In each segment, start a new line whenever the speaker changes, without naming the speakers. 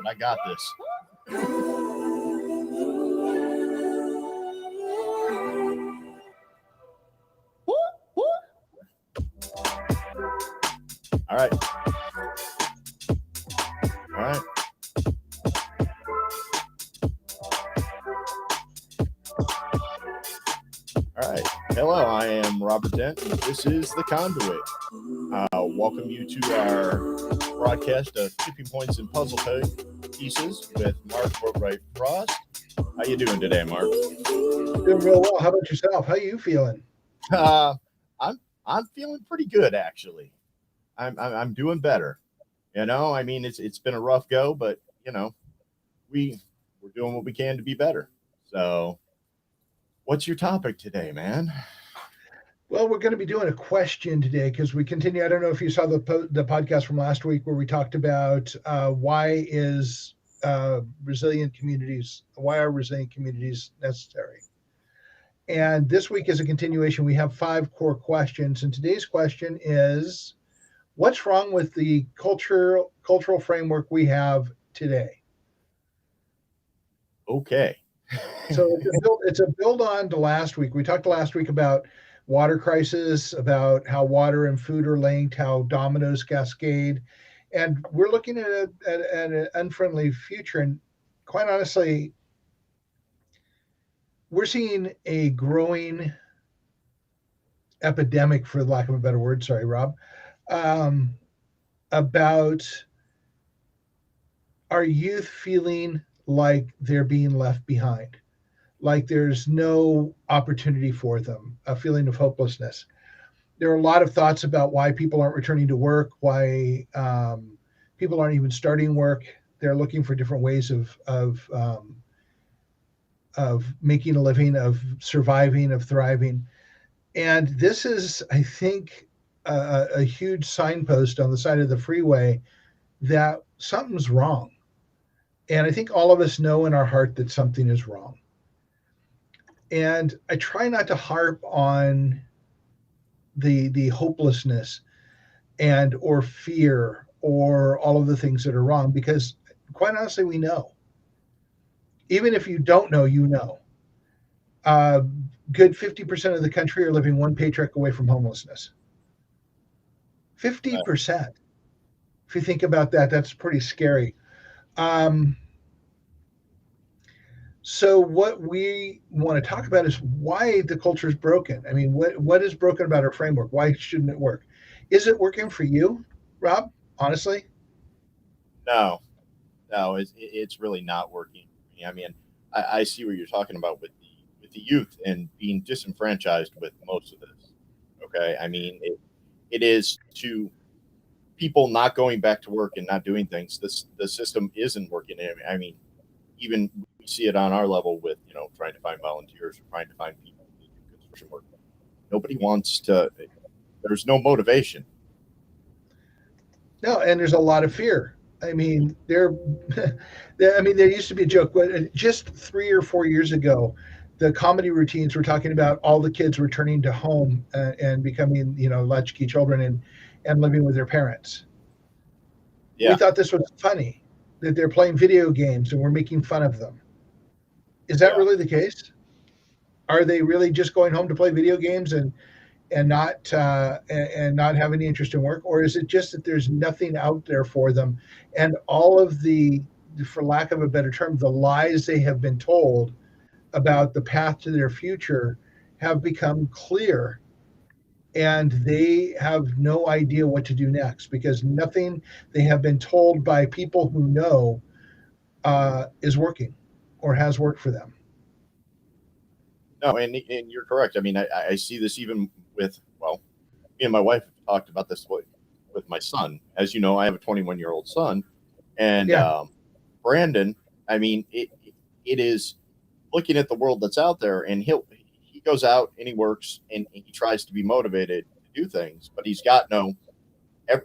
but I got this. All right. All right. All right. Hello, I am Robert Dent, and this is The Conduit. Welcome you to our broadcast of Tipping Points and Puzzle Pieces with Mark Boatwright-Frost. How you doing today, Mark?
Doing real well. How about yourself? How are you feeling?
I'm feeling pretty good, actually. I'm doing better. You know, I mean, it's been a rough go, but you know, we're doing what we can to be better. So, what's your topic today, man?
Well, we're going to be doing a question today because we continue. I don't know if you saw the podcast from last week where we talked about why are resilient communities necessary? And this week is a continuation. We have 5 core questions, and today's question is, what's wrong with the cultural framework we have today?
Okay.
So it's a build on to last week. We talked last week about water crisis, about how water and food are linked, how dominoes cascade, and we're looking at an unfriendly future. And quite honestly, we're seeing a growing epidemic, for lack of a better word. Sorry, Rob. About our youth feeling like they're being left behind, like there's no opportunity for them, a feeling of hopelessness. There are a lot of thoughts about why people aren't returning to work, why people aren't even starting work. They're looking for different ways of making a living, of surviving, of thriving. And this is, I think, a huge signpost on the side of the freeway that something's wrong. And I think all of us know in our heart that something is wrong. And I try not to harp on the hopelessness and or fear or all of the things that are wrong, because quite honestly, we know. Even if you don't know, you know. Good 50% of the country are living one paycheck away from homelessness. 50%. If you think about that, that's pretty scary. So what we want to talk about is why the culture is broken. I mean, what is broken about our framework? Why shouldn't it work? Is it working for you, Rob? Honestly?
No, it's really not working for me. I mean, I see what you're talking about with the youth and being disenfranchised with most of this. Okay, I mean, it is to people not going back to work and not doing things. The system isn't working. I mean, even we see it on our level with, you know, trying to find volunteers or trying to find people to do construction work. Nobody wants to. There's no motivation.
No, and there's a lot of fear. I mean, there used to be a joke, but just 3 or 4 years ago, the comedy routines were talking about all the kids returning to home and becoming, you know, latchkey children and living with their parents. Yeah. We thought this was funny, that they're playing video games and we're making fun of them. Is that really the case? Are they really just going home to play video games and not have any interest in work? Or is it just that there's nothing out there for them, and all of the, for lack of a better term, the lies they have been told about the path to their future have become clear, and they have no idea what to do next because nothing they have been told by people who know is working or has worked for them.
No, and you're correct. I mean, I see this even with, well, me and my wife talked about this with my son. As you know, I have a 21-year-old son, and Brandon, I mean, it is looking at the world that's out there, and he goes out and he works and he tries to be motivated to do things, but he's got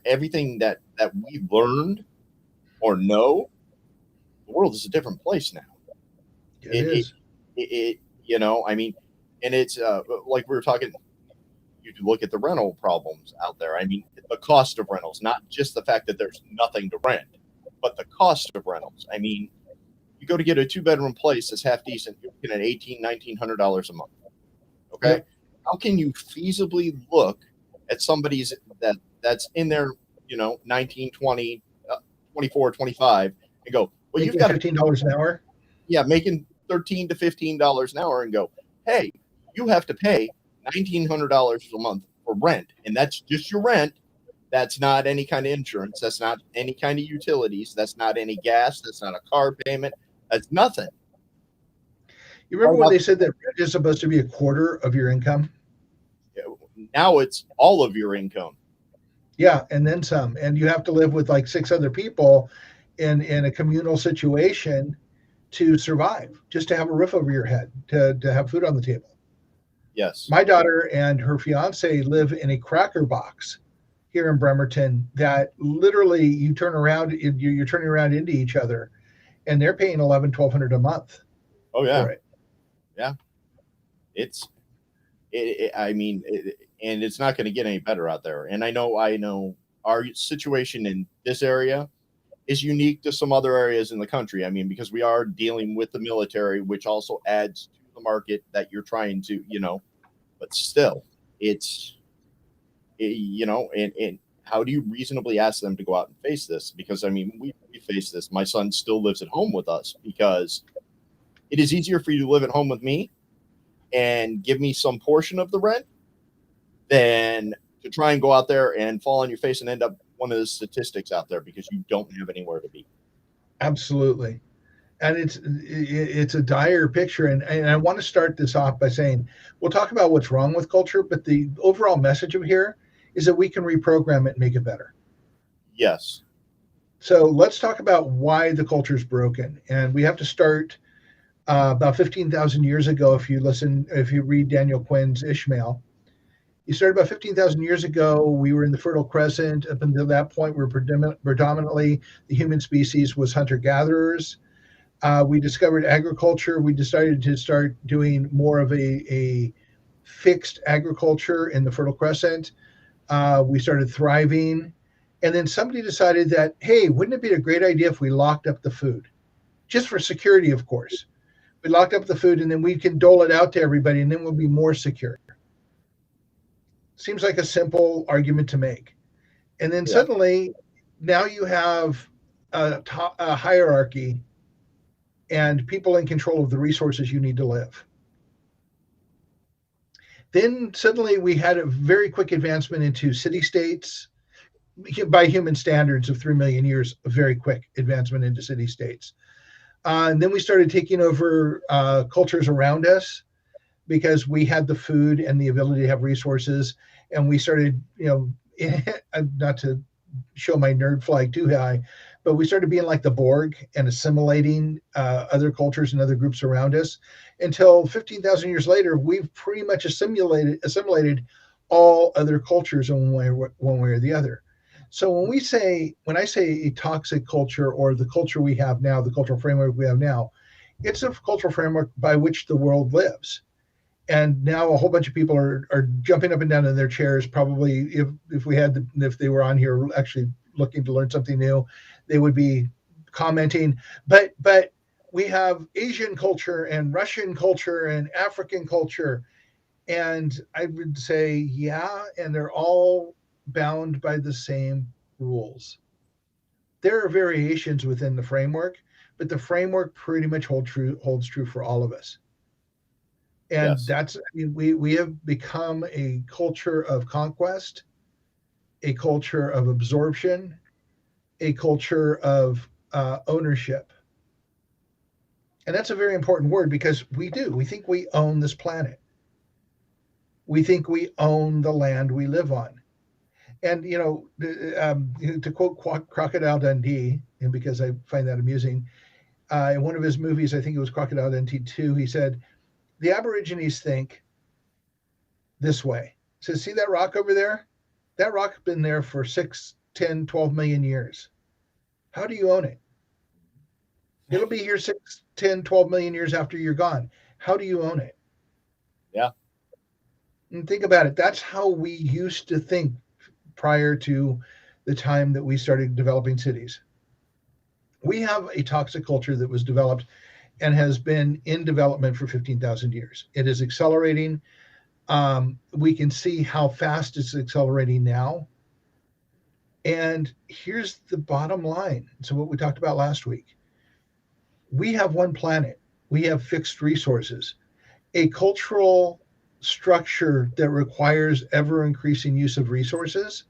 everything that we've learned or know. The world is a different place now.
It is.
You know, I mean, and it's like we were talking, you can look at the rental problems out there. I mean, the cost of rentals, not just the fact that there's nothing to rent. but the cost of rentals. I mean, you go to get a 2-bedroom place that's half decent, you're looking at $1,900 a month. Okay,
Yep.
how can you feasibly look at somebody's that's in their 19, 20, 24, 25 and go, well, you've
Making
got to,
$15 an hour.
yeah, making $13 to $15 an hour, and go, hey, you have to pay $1,900 a month for rent, and that's just your rent. That's not any kind of insurance. That's not any kind of utilities. That's not any gas. That's not a car payment. That's nothing.
You
Right
remember when
now,
they said that rent is supposed to be a quarter of your income?
now it's all of your income.
Yeah, and then some. And you have to live with like six other people in a communal situation to survive, just to have a roof over your head, to have food on the table.
Yes.
My daughter and her fiance live in a cracker box here in Bremerton that literally you turn around, you're turning around into each other, and they're paying 11, 1,200 a month
Oh yeah.
for it.
Yeah. It's. I mean, and it's not going to get any better out there. And I know, our situation in this area is unique to some other areas in the country. I mean, because we are dealing with the military, which also adds to the market that you're trying to, but still, it's, and how do you reasonably ask them to go out and face this? Because I mean, we face this. My son still lives at home with us because it is easier for you to live at home with me and give me some portion of the rent than to try and go out there and fall on your face and end up one of the statistics out there because you don't have anywhere to be.
Absolutely. And it's a dire picture. And I want to start this off by saying we'll talk about what's wrong with culture, but the overall message of here is that we can reprogram it and make it better.
Yes.
So let's talk about why the culture is broken. And we have to start about 15,000 years ago. If you read Daniel Quinn's Ishmael, you started about 15,000 years ago. We were in the Fertile Crescent. Up until that point, we were predominantly the human species was hunter-gatherers. We discovered agriculture. We decided to start doing more of a fixed agriculture in the Fertile Crescent. We started thriving. And then somebody decided that, hey, wouldn't it be a great idea if we locked up the food? Just for security, of course. We locked up the food and then we can dole it out to everybody and then we'll be more secure. Seems like a simple argument to make. And then suddenly, now you have a hierarchy and people in control of the resources you need to live. Then suddenly we had a very quick advancement into city-states by human standards of 3 million years, a very quick advancement into city-states. And then we started taking over cultures around us because we had the food and the ability to have resources. And we started, not to show my nerd flag too high, but we started being like the Borg and assimilating other cultures and other groups around us until 15,000 years later, we've pretty much assimilated all other cultures in one way or the other. So when I say a toxic culture or the culture we have now, the cultural framework we have now, it's a cultural framework by which the world lives. And now a whole bunch of people are jumping up and down in their chairs. Probably if they were on here actually looking to learn something new, they would be commenting. But we have Asian culture and Russian culture and African culture, and I would say yeah, and they're all bound by the same rules. There are variations within the framework, but the framework pretty much holds true for all of us. And
Yes.
we have become a culture of conquest, a culture of absorption, a culture of ownership. And that's a very important word because we think we own this planet. We think we own the land we live on. And to quote Crocodile Dundee, and because I find that amusing, in one of his movies, I think it was Crocodile Dundee 2, he said, the Aborigines think this way. He says, see that rock over there? That rock's been there for 6, 10, 12 million years. How do you own it? It'll be here 6, 10, 12 million years after you're gone. How do you own it?
Yeah.
And think about it. That's how we used to think prior to the time that we started developing cities. We have a toxic culture that was developed and has been in development for 15,000 years. It is accelerating. We can see how fast it's accelerating now. And here's the bottom line. So, what we talked about last week, we have one planet, we have fixed resources. A cultural structure that requires ever increasing use of resources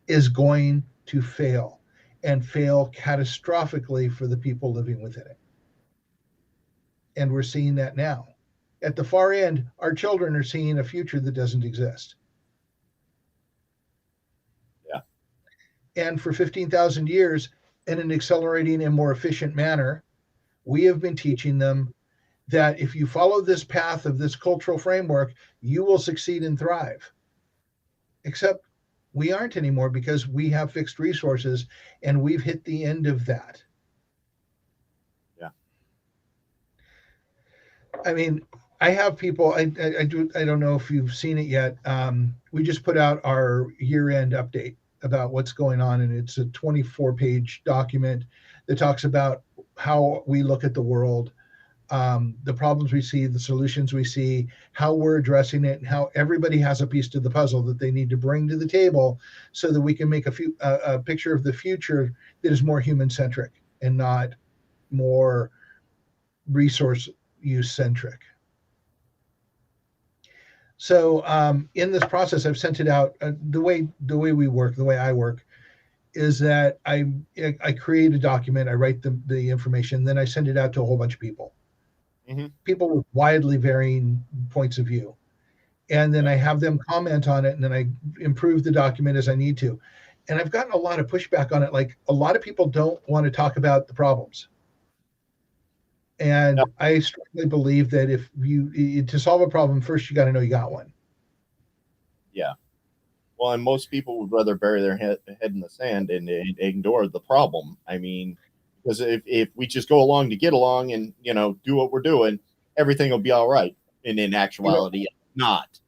is going to fail and fail catastrophically for the people living within it. And we're seeing that now. At the far end, our children are seeing a future that doesn't exist.
Yeah.
And for 15,000 years, in an accelerating and more efficient manner, we have been teaching them that if you follow this path of this cultural framework, you will succeed and thrive. Except we aren't anymore because we have fixed resources and we've hit the end of that.
Yeah.
I mean, I have people. I don't know if you've seen it yet. We just put out our year-end update about what's going on, and it's a 24-page document that talks about how we look at the world, the problems we see, the solutions we see, how we're addressing it, and how everybody has a piece to the puzzle that they need to bring to the table, so that we can make a picture of the future that is more human-centric and not more resource use centric. So in this process, I've sent it out. The way we work, the way I work, is that I create a document, I write the information, then I send it out to a whole bunch of people, people with widely varying points of view, and then I have them comment on it, and then I improve the document as I need to. And I've gotten a lot of pushback on it. Like, a lot of people don't want to talk about the problems. And I strongly believe that if you to solve a problem, first you got to know you got one.
Yeah. Well, and most people would rather bury their head in the sand and ignore the problem. I mean, because if we just go along to get along and, do what we're doing, everything will be all right. And in actuality, not.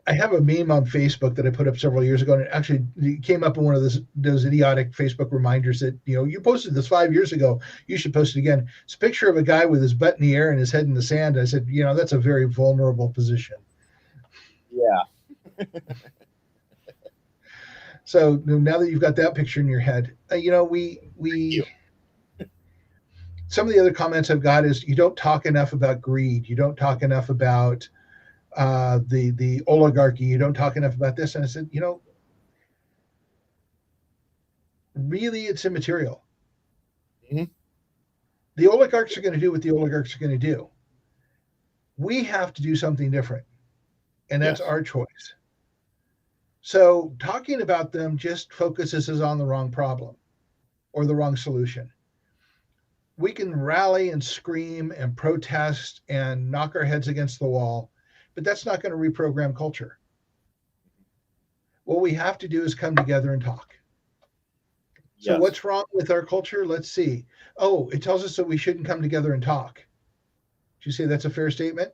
I have a meme on Facebook that I put up several years ago, and it came up in one of those idiotic Facebook reminders that, you posted this 5 years ago, you should post it again. It's a picture of a guy with his butt in the air and his head in the sand. I said, that's a very vulnerable position.
Yeah.
So now that you've got that picture in your head, we some of the other comments I've got is, you don't talk enough about greed. You don't talk enough about the oligarchy. You don't talk enough about this. And I said, really, it's immaterial.
Mm-hmm.
The oligarchs are going to do what the oligarchs are going to do. We have to do something different, and that's our choice. So talking about them just focuses us on the wrong problem or the wrong solution. We can rally and scream and protest and knock our heads against the wall, but that's not going to reprogram culture. What we have to do is come together and talk. So what's wrong with our culture? Let's see. Oh, it tells us that we shouldn't come together and talk. Did you say that's a fair statement?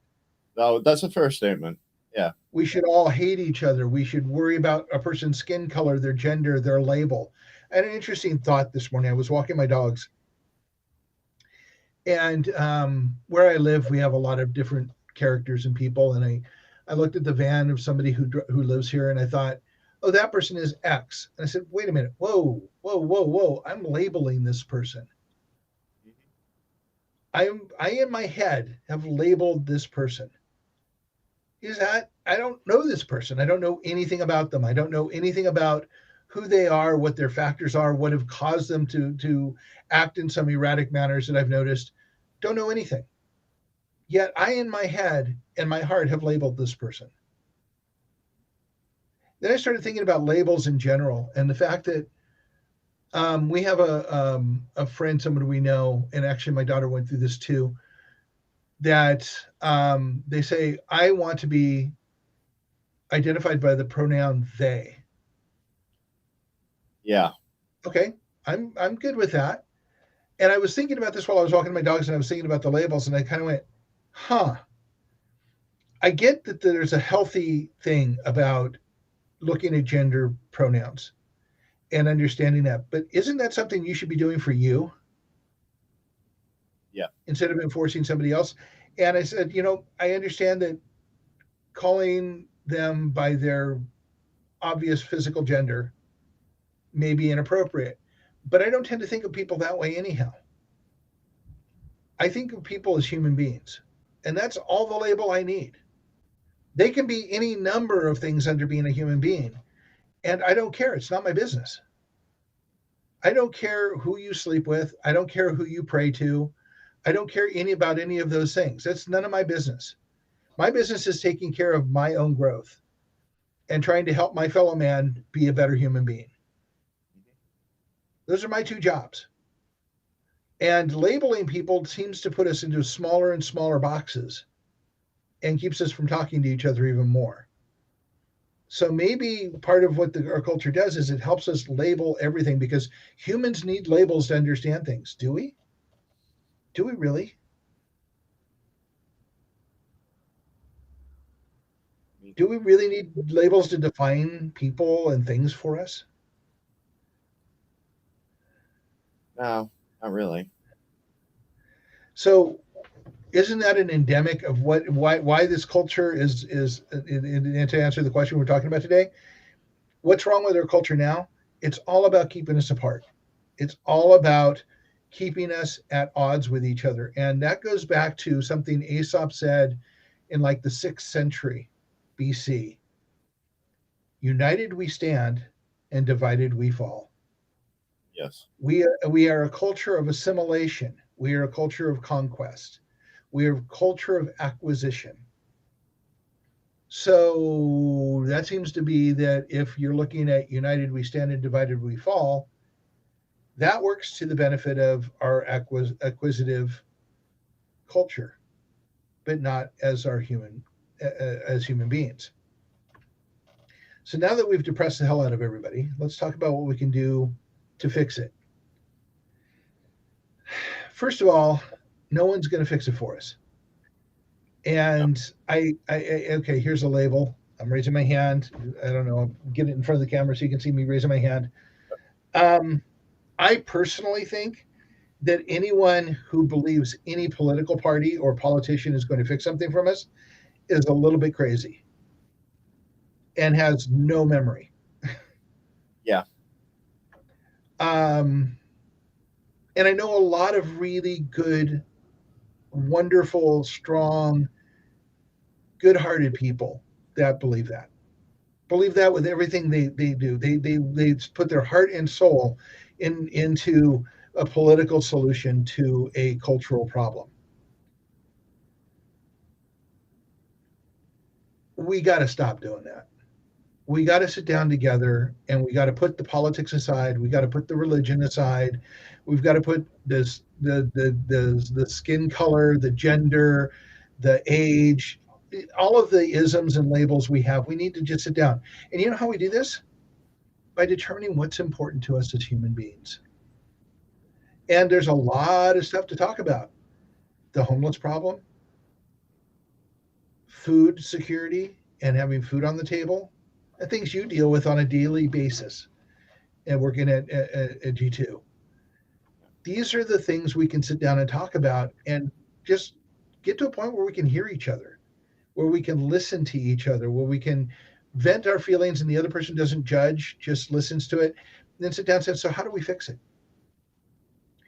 No, that's a fair statement. Yeah.
We should all hate each other. We should worry about a person's skin color, their gender, their label. I had an interesting thought this morning. I was walking my dogs. And where I live, we have a lot of different characters and people. And I looked at the van of somebody who lives here, and I thought, oh, that person is X. And I said, wait a minute. Whoa. I'm labeling this person. I in my head have labeled this person. I don't know this person. I don't know anything about them. I don't know anything about who they are, what their factors are, what have caused them to act in some erratic manners that I've noticed. Don't know anything. Yet I, in my head and my heart, have labeled this person. Then I started thinking about labels in general, and the fact that we have a friend, somebody we know, and actually my daughter went through this too, that they say, I want to be identified by the pronoun they.
Yeah.
Okay, I'm good with that. And I was thinking about this while I was walking my dogs, and I was thinking about the labels, and I kind of went, I get that there's a healthy thing about looking at gender pronouns. and understanding that. But isn't that something you should be doing for you
Yeah.
instead of enforcing somebody else? And I said, I understand that calling them by their obvious physical gender may be inappropriate, but I don't tend to think of people that way anyhow. I think of people as human beings, and that's all the label I need. They can be any number of things under being a human being, and I don't care. It's not my business. I don't care who you sleep with. I don't care who you pray to. I don't care about any of those things. That's none of my business. My business is taking care of my own growth and trying to help my fellow man be a better human being. Those are my two jobs. And labeling people seems to put us into smaller and smaller boxes and keeps us from talking to each other even more. So maybe part of what our culture does is it helps us label everything, because humans need labels to understand things. Do we? Do we really? Do we really need labels to define people and things for us?
No, not really.
So isn't that an endemic of why this culture is to answer the question we're talking about today? What's wrong with our culture now? It's all about keeping us apart. It's all about keeping us at odds with each other. And that goes back to something Aesop said in like the 6th century BC. United we stand, and divided we fall.
Yes.
We are a culture of assimilation. We are a culture of conquest. We are a culture of acquisition. So that seems to be that if you're looking at united we stand and divided we fall, that works to the benefit of our acquisitive culture, but not as as human beings. So now that we've depressed the hell out of everybody, let's talk about what we can do to fix it. First of all, no one's going to fix it for us. And okay, here's a label. I'm raising my hand. I don't know. Get it in front of the camera so you can see me raising my hand. I personally think that anyone who believes any political party or politician is going to fix something from us is a little bit crazy and has no memory.
Yeah.
And I know a lot of really good, wonderful, strong, good-hearted people that believe that with everything they do. They put their heart and soul into a political solution to a cultural problem. We got to stop doing that. We got to sit down together and we got to put the politics aside. We got to put the religion aside. We've got to put the skin color, the gender, the age, all of the isms and labels we have. We need to just sit down. And you know how we do this? By determining what's important to us as human beings. And there's a lot of stuff to talk about. The homeless problem, food security and having food on the table, and things you deal with on a daily basis and working at G2. These are the things we can sit down and talk about and just get to a point where we can hear each other, where we can listen to each other, where we can vent our feelings and the other person doesn't judge, just listens to it, and then sit down and say, so how do we fix it?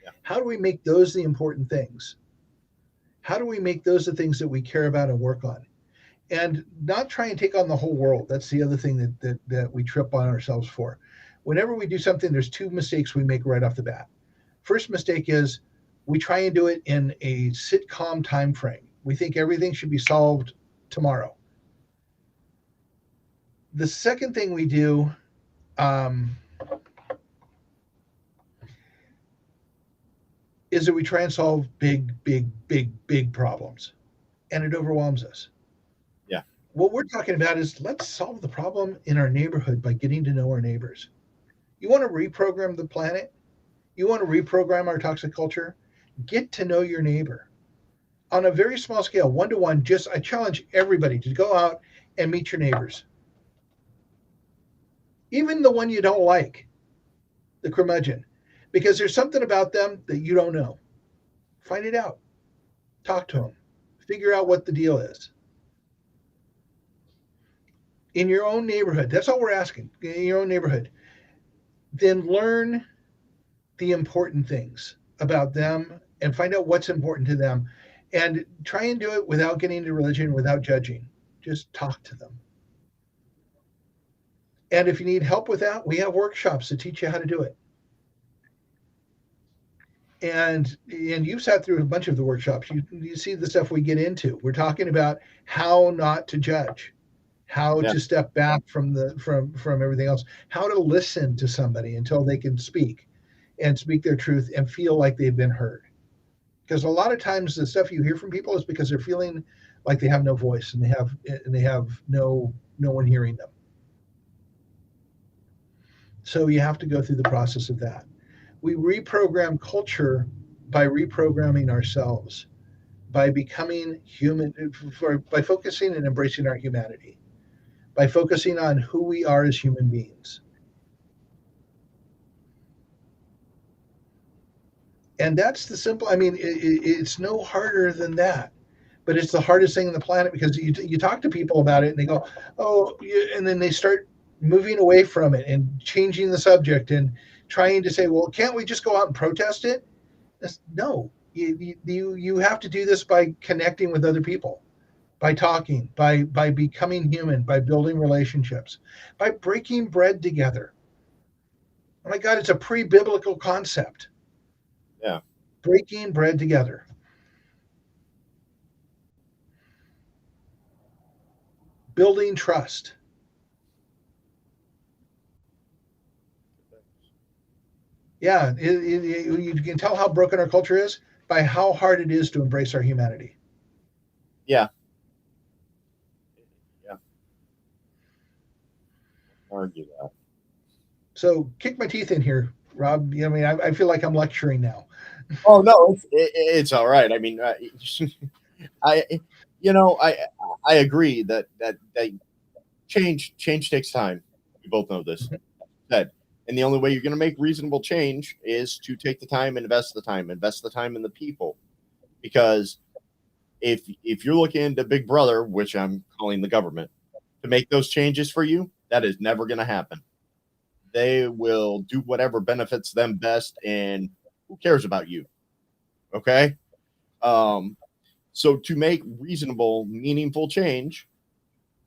Yeah. How do we make those the important things? How do we make those the things that we care about and work on? And not try and take on the whole world. That's the other thing that we trip on ourselves for. Whenever we do something, there's two mistakes we make right off the bat. First mistake is we try and do it in a sitcom time frame. We think everything should be solved tomorrow. The second thing we do is that we try and solve big problems, and it overwhelms us.
Yeah.
What we're talking about is let's solve the problem in our neighborhood by getting to know our neighbors. You want to reprogram the planet? You want to reprogram our toxic culture? Get to know your neighbor. On a very small scale, 1-to-1, I challenge everybody to go out and meet your neighbors. Even the one you don't like. the curmudgeon, because there's something about them that you don't know. Find it out. Talk to them. Figure out what the deal is. In your own neighborhood, that's all we're asking. In your own neighborhood, then learn the important things about them and find out what's important to them, and try and do it without getting into religion, without judging. Just talk to them. And if you need help with that, we have workshops to teach you how to do it. And you've sat through a bunch of the workshops. You see the stuff we get into. We're talking about how not to judge, how
Yeah.
to step back from everything else, how to listen to somebody until they can speak and speak their truth and feel like they've been heard. Because a lot of times the stuff you hear from people is because they're feeling like they have no voice, and they have no one hearing them. So you have to go through the process of that. We reprogram culture by reprogramming ourselves, by becoming human, by focusing and embracing our humanity, by focusing on who we are as human beings. And that's the simple, I mean, it's no harder than that. But it's the hardest thing on the planet, because you talk to people about it and they go, oh, yeah, and then they start moving away from it and changing the subject and trying to say, well, can't we just go out and protest it? No, you have to do this by connecting with other people, by talking, by becoming human, by building relationships, by breaking bread together. Oh my God, it's a pre-biblical concept.
Yeah.
Breaking bread together. Building trust. Yeah, you can tell how broken our culture is by how hard it is to embrace our humanity.
Yeah. Yeah. Argue that.
So kick my teeth in here, Rob. I mean, I feel like I'm lecturing now.
Oh no, it's all right. I mean, I I agree that change takes time. We both know this. That, and the only way you're going to make reasonable change is to take the time, invest the time in the people, because if you're looking into Big Brother, which I'm calling the government, to make those changes for you, that is never going to happen. They will do whatever benefits them best, and who cares about you? Okay. Um, so to make reasonable, meaningful change,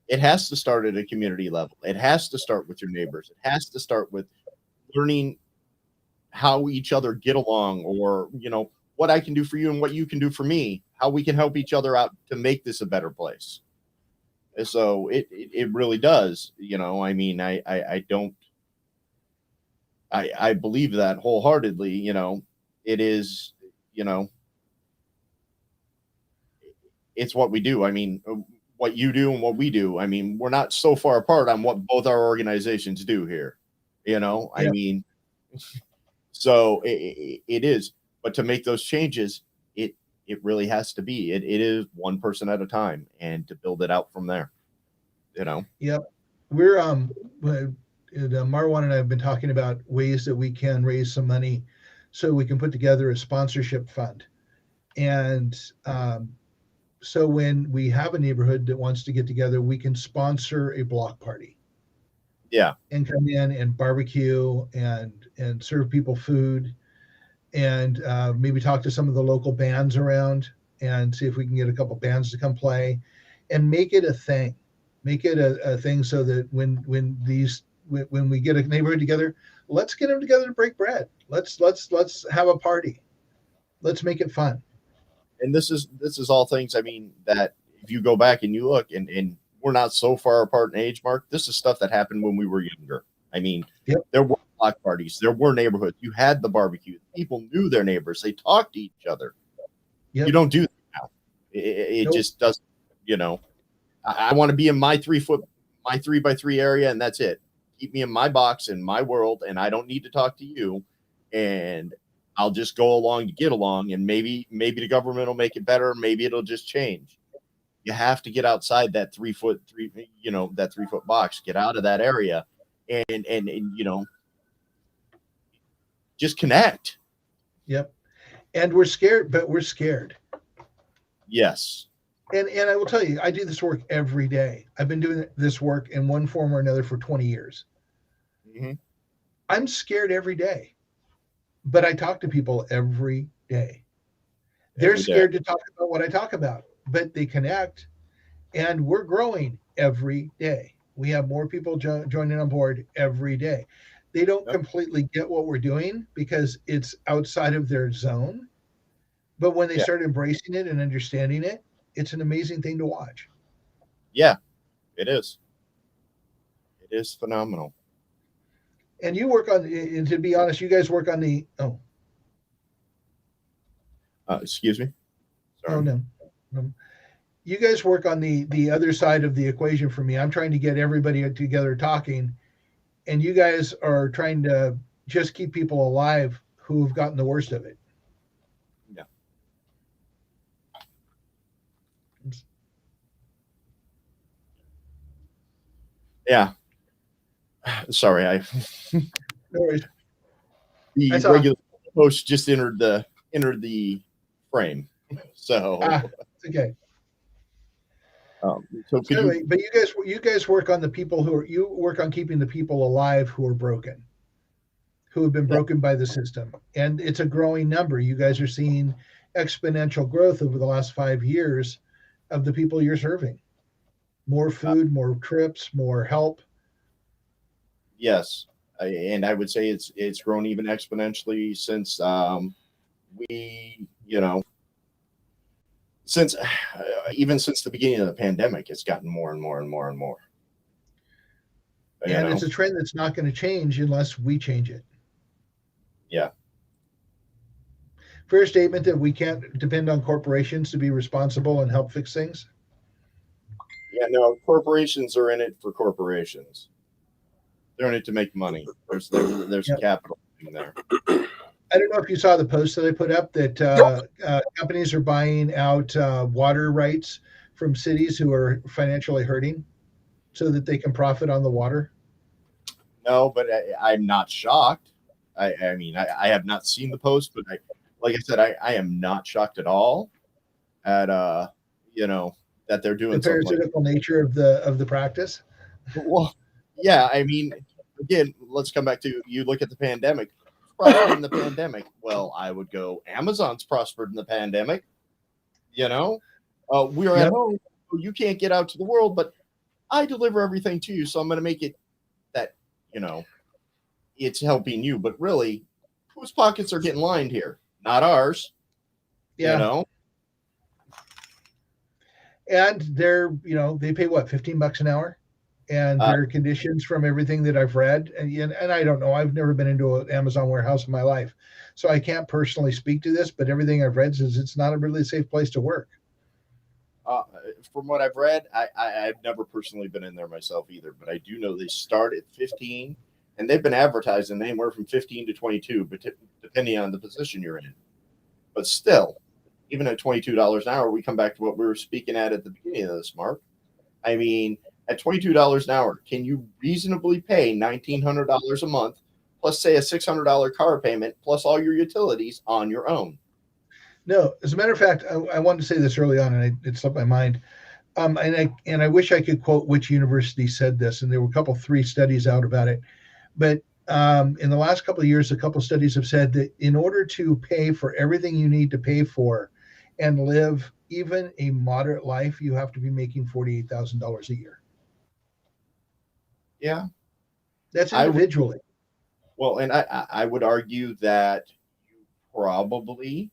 it has to start at a community level. It has to start with your neighbors. It has to start with learning how each other get along, or what I can do for you and what you can do for me, how we can help each other out to make this a better place. And so it really does. I mean, I don't, I believe that wholeheartedly. It is, you know it's what we do. I mean, what you do and what we do. I mean, we're not so far apart on what both our organizations do here. I
Yeah,
mean, so it is. But to make those changes, it it really has to be. It is one person at a time, and to build it out from there. You know.
yep. We're Marwan and I have been talking about ways that we can raise some money so we can put together a sponsorship fund. And so when we have a neighborhood that wants to get together, we can sponsor a block party
Yeah.
and come in and barbecue and serve people food, and maybe talk to some of the local bands around and see if we can get a couple bands to come play, and make it a thing. Make it a thing so that when we get a neighborhood together, let's get them together to break bread. Let's have a party. Let's make it fun.
And this is all things. I mean, that if you go back and you look, and we're not so far apart in age, Mark. This is stuff that happened when we were younger. I mean,
Yep.
there were block parties, there were neighborhoods. You had the barbecue. People knew their neighbors. They talked to each other. You
Yep.
don't do that now. It
Nope.
just doesn't. You know, I want to be in my 3 foot, my 3 by 3 area, and that's it. Keep me in my box, in my world, and I don't need to talk to you. And I'll just go along to get along, and maybe the government will make it better. Maybe it'll just change. You have to get outside that 3 foot, that 3 foot box. Get out of that area, and just connect.
Yep. And we're scared, but we're scared.
Yes.
And I will tell you, I do this work every day. I've been doing this work in one form or another for 20 years.
Mm-hmm.
I'm scared every day, but I talk to people every day. They're
Every day.
scared to talk about what I talk about, but they connect, and we're growing every day. We have more people joining on board every day. They don't
Yep.
completely get what we're doing because it's outside of their zone. But when they
Yeah.
start embracing it and understanding it, it's an amazing thing to watch.
Yeah. It is. It is phenomenal.
And you work on, and to be honest, you guys work on the, oh,
Excuse me.
oh,
Sorry.
no. No. You guys work on the other side of the equation for me. I'm trying to get everybody together talking, and you guys are trying to just keep people alive who have gotten the worst of it.
Yeah. Yeah. Sorry.
No worries. I
The
saw.
regular host just entered the frame. So,
It's okay.
so could
So
you?
anyway, but you guys work on the people you work on keeping the people alive who are broken, who have been
Yeah.
broken by the system, and it's a growing number. You guys are seeing exponential growth over the last 5 years of the people you're serving. More food, more trips, more help.
Yes, and I would say it's grown even exponentially since we, since even since the beginning of the pandemic, it's gotten more and more and more and more. You
And
know,
it's a trend that's not going to change unless we change it.
yeah,
Fair statement that we can't depend on corporations to be responsible and help fix things.
yeah. No, corporations are in it for corporations. They're in it to make money. There's a
Yep.
capital thing there.
I don't know if you saw the post that I put up that companies are buying out water rights from cities who are financially hurting so that they can profit on the water.
No, but I'm not shocked. I mean, I have not seen the post, but like I said, I am not shocked at all at you know, that they're
The
doing something like.
parasitical nature of the practice.
Well, yeah, I mean, again, let's come back to you look at the pandemic. Prospered in the pandemic. Well, I would go Amazon's prospered in the pandemic. You know, we're at
Yep.
home. You can't get out to the world, but I deliver everything to you. So I'm going to make it that, you know, it's helping you. But really, whose pockets are getting lined here? Not ours. You
Yeah.
know,
And they pay what, $15 an hour? And
uh,
their conditions, from everything that I've read, and I don't know, I've never been into an Amazon warehouse in my life, so I can't personally speak to this, but everything I've read says it's not a really safe place to work.
uh, from what I've read, I've never personally been in there myself either, but I do know they start at 15, and they've been advertising anywhere from 15 to 22, but depending on the position you're in. But still, even at $22 an hour, we come back to what we were speaking at the beginning of this, Mark. I mean, at $22 an hour, can you reasonably pay $1,900 a month plus, say, a $600 car payment plus all your utilities on your own?
No, as a matter of fact, I wanted to say this early on, and it slipped my mind. And I wish I could quote which university said this, and there were three studies out about it. But in the last couple of years, a couple of studies have said that in order to pay for everything you need to pay for and live even a moderate life, you have to be making $48,000 a year.
Yeah,
That's
I would.
individually.
Well, and I would argue that you probably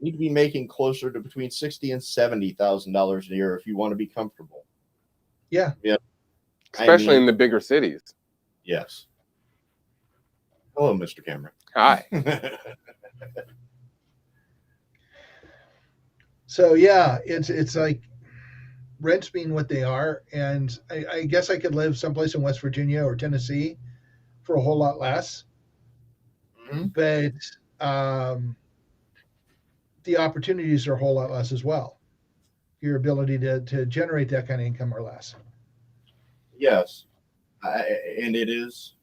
need to be making closer to between $60,000 and $70,000 a year if you want to be comfortable.
Yeah.
Yeah, I
especially
mean,
in the bigger cities.
yes. Hello, Mr. Cameron.
Hi.
So yeah, it's like rents being what they are, and I guess I could live someplace in West Virginia or Tennessee for a whole lot less,
Mhm.
but the opportunities are a whole lot less as well. Your ability to generate that kind of income are less.
Yes, and it is.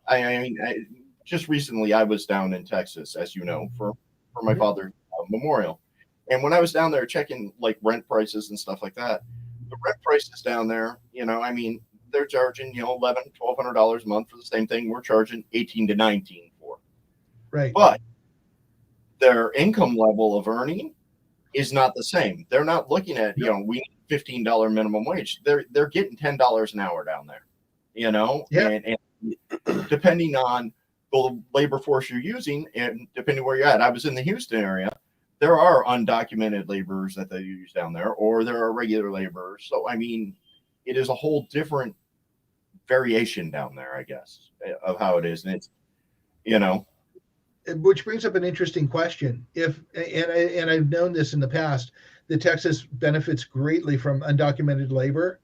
I mean, just recently I was down in Texas, as you know, for my father's memorial. And when I was down there checking like rent prices and stuff like that, the rent prices down there, I mean, they're charging, $1,100-$1,200 a month for the same thing we're charging 18 to 19 for.
Right.
But their income level of earning is not the same. They're not looking at, we need $15 minimum wage. They're getting $10 an hour down there,
Yeah.
and depending on the labor force you're using and depending where you're at. I was in the Houston area. There are undocumented laborers that they use down there, or there are regular laborers. So, I mean, it is a whole different variation down there, I guess, of how it is. And it's,
Which brings up an interesting question. And I've known this in the past, that Texas benefits greatly from undocumented labor.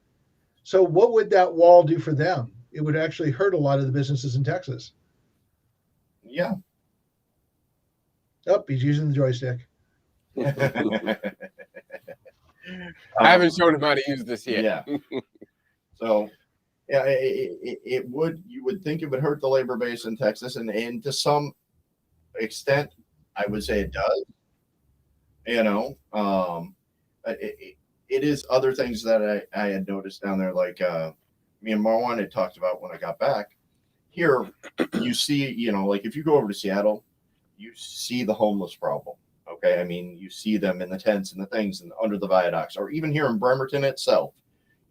So what would that wall do for them? It would actually hurt a lot of the businesses in Texas.
Yeah.
Oh, he's using the joystick.
I haven't shown him how to use this yet.
Yeah. So, yeah, it would. You would think it would hurt the labor base in Texas, and to some extent, I would say it does. It is other things that I had noticed down there, like me and Marwan had talked about when I got back. Here, you see, like if you go over to Seattle, you see the homeless problem. Okay, I mean, you see them in the tents and the things and under the viaducts, or even here in Bremerton itself,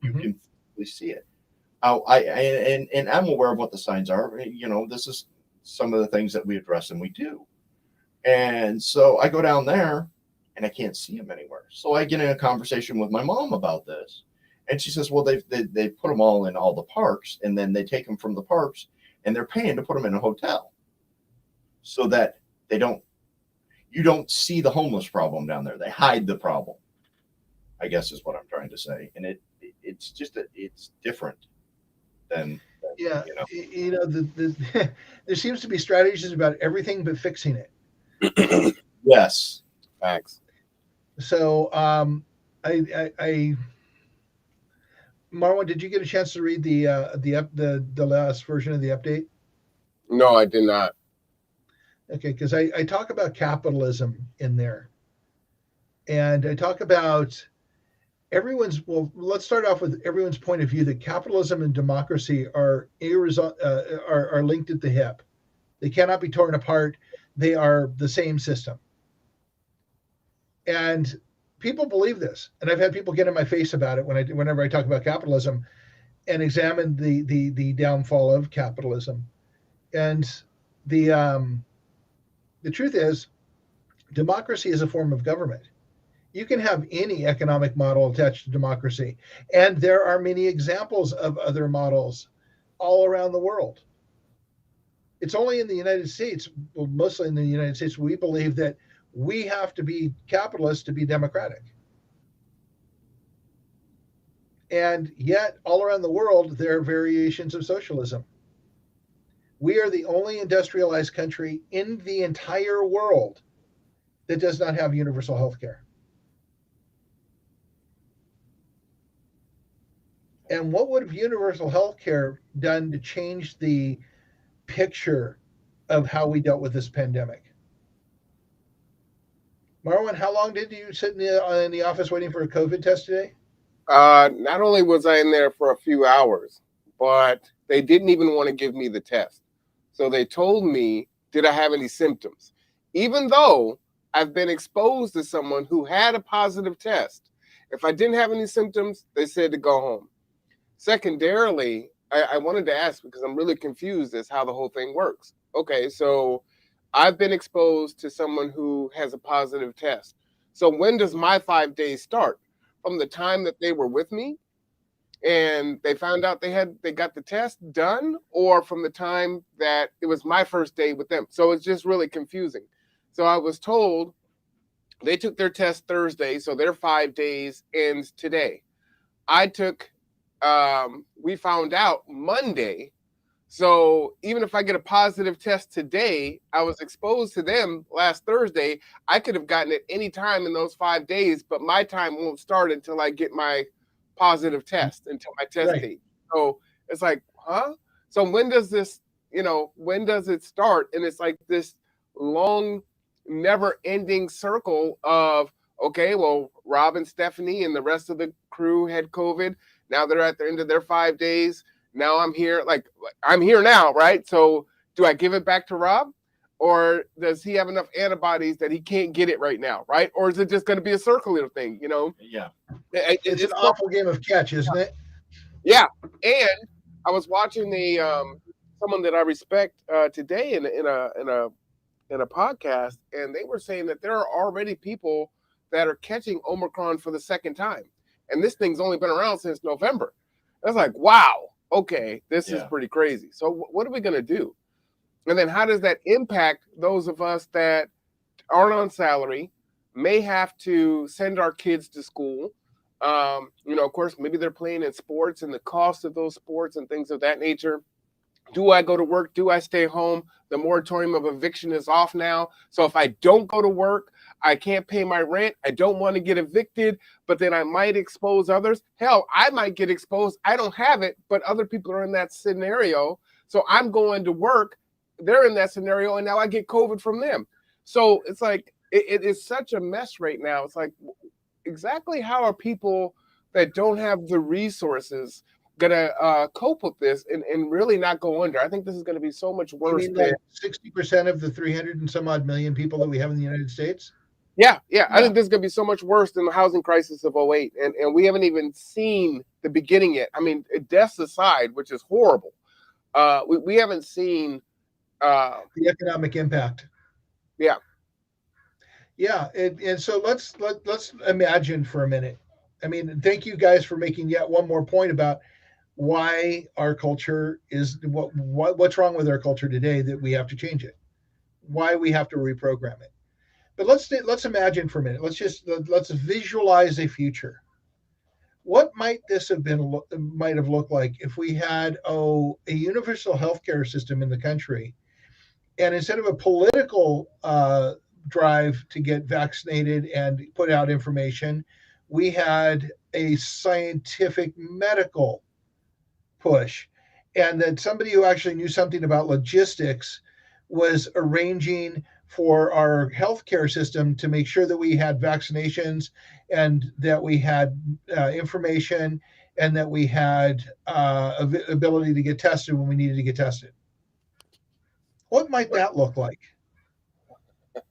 you can physically see it. And I'm aware of what the signs are. This is some of the things that we address and we do. And so I go down there and I can't see them anywhere. So I get in a conversation with my mom about this. And she says, well, they put them all in all the parks, and then they take them from the parks and they're paying to put them in a hotel so that you don't see the homeless problem down there. They hide the problem, I guess is what I'm trying to say. And it's just it's different than
there seems to be strategies about everything but fixing it.
Yes.
Facts.
So Marwan, did you get a chance to read the last version of the update?
No, I did not.
Okay, because I talk about capitalism in there, and I talk about let's start off with everyone's point of view that capitalism and democracy are linked at the hip. They cannot be torn apart. They are the same system. And people believe this. And I've had people get in my face about it whenever I talk about capitalism and examine the downfall of capitalism. And the truth is, democracy is a form of government. You can have any economic model attached to democracy. And there are many examples of other models all around the world. It's only in the United States, well, mostly in the United States, we believe that we have to be capitalist to be democratic. And yet, all around the world, there are variations of socialism. We are the only industrialized country in the entire world that does not have universal health care. And what would have universal health care done to change the picture of how we dealt with this pandemic? Marwan, how long did you sit in the office waiting for a COVID test today?
Not only was I in there for a few hours, but they didn't even want to give me the test. So they told me, did I have any symptoms? Even though I've been exposed to someone who had a positive test. If I didn't have any symptoms, they said to go home. Secondarily, I wanted to ask, because I'm really confused as how the whole thing works. Okay, so I've been exposed to someone who has a positive test. So when does my 5 days start? From the time that they were with me and they found out they got the test done, or from the time that it was my first day with them? So it's just really confusing. So I was told they took their test Thursday, so their 5 days ends today. We found out Monday. So even if I get a positive test today, I was exposed to them last Thursday. I could have gotten it any time in those 5 days, but my time won't start until I get my positive test, until my test date. So it's like, huh? So when does this, when does it start? And it's like this long, never-ending circle of, okay, well, Rob and Stephanie and the rest of the crew had COVID. Now they're at the end of their 5 days. Now I'm here. Like, I'm here now, right? So do I give it back to Rob? Or does he have enough antibodies that he can't get it right now, right? Or is it just going to be a circular thing,
Yeah.
It's an awful game of catch, isn't it?
Yeah. And I was watching someone that I respect today in a podcast, and they were saying that there are already people that are catching Omicron for the second time. And this thing's only been around since November. I was like, wow, okay, this is pretty crazy. So what are we going to do? And then how does that impact those of us that aren't on salary, may have to send our kids to school? Of course, maybe they're playing in sports and the cost of those sports and things of that nature. Do I go to work? Do I stay home? The moratorium of eviction is off now. So if I don't go to work, I can't pay my rent. I don't want to get evicted, but then I might expose others. Hell, I might get exposed. I don't have it, but other people are in that scenario. So I'm going to work. They're in that scenario, and now I get COVID from them. So it's like, it is such a mess right now. It's like, exactly how are people that don't have the resources gonna cope with this and really not go under? I think this is going to be so much worse.
You mean like 60% of the 300 and some odd million people that we have in the United States?
Yeah. I think this is going to be so much worse than the housing crisis of 08. And we haven't even seen the beginning yet. I mean, deaths aside, which is horrible, we haven't seen
the economic impact. Yeah, and so let's imagine for a minute. I mean, thank you guys for making yet one more point about why our culture is what's wrong with our culture today, that we have to change it, why we have to reprogram it. But let's imagine for a minute. Let's visualize a future. What might this have looked like if we had a universal healthcare system in the country, and instead of a political drive to get vaccinated and put out information, we had a scientific medical push, and that somebody who actually knew something about logistics was arranging for our healthcare system to make sure that we had vaccinations and that we had information and that we had ability to get tested when we needed to get tested. What might that look like?